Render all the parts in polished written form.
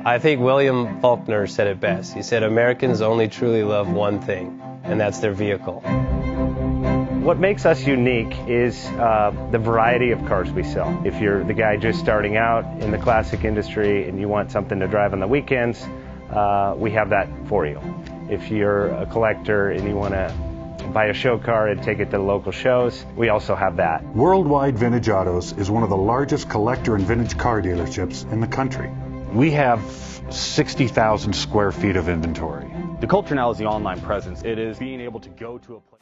I think William Faulkner said it best. He said, Americans only truly love one thing, and that's their vehicle. What makes us unique is the variety of cars we sell. If you're the guy just starting out in the classic industry and you want something to drive on the weekends, we have that for you. If you're a collector and you want to buy a show car and take it to the local shows, we also have that. Worldwide Vintage Autos is one of the largest collector and vintage car dealerships in the country. We have 60,000 square feet of inventory. The culture now is the online presence. It is being able to go to a place.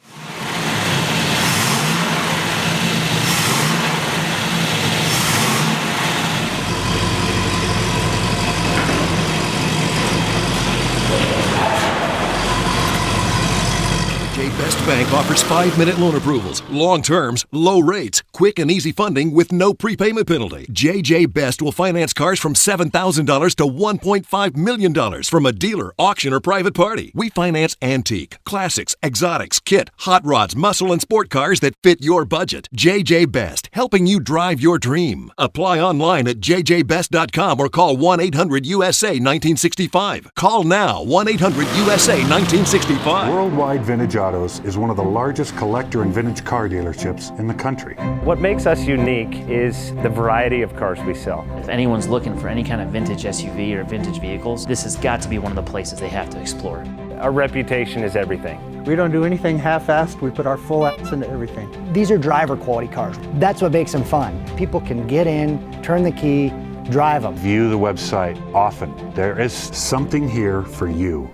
Best Bank offers 5-minute loan approvals, long terms, low rates, quick and easy funding with no prepayment penalty. JJ Best will finance cars from $7,000 to $1.5 million from a dealer, auction, or private party. We finance antique, classics, exotics, kit, hot rods, muscle, and sport cars that fit your budget. JJ Best, helping you drive your dream. Apply online at jjbest.com or call 1-800-USA-1965. Call now, 1-800-USA-1965. Worldwide Vintage Autos is one of the largest collector and vintage car dealerships in the country. What makes us unique is the variety of cars we sell. If anyone's looking for any kind of vintage SUV or vintage vehicles, this has got to be one of the places they have to explore. Our reputation is everything. We don't do anything half-assed. We put our full ass into everything. These are driver quality cars. That's what makes them fun. People can get in, turn the key, drive them. View the website often. There is something here for you.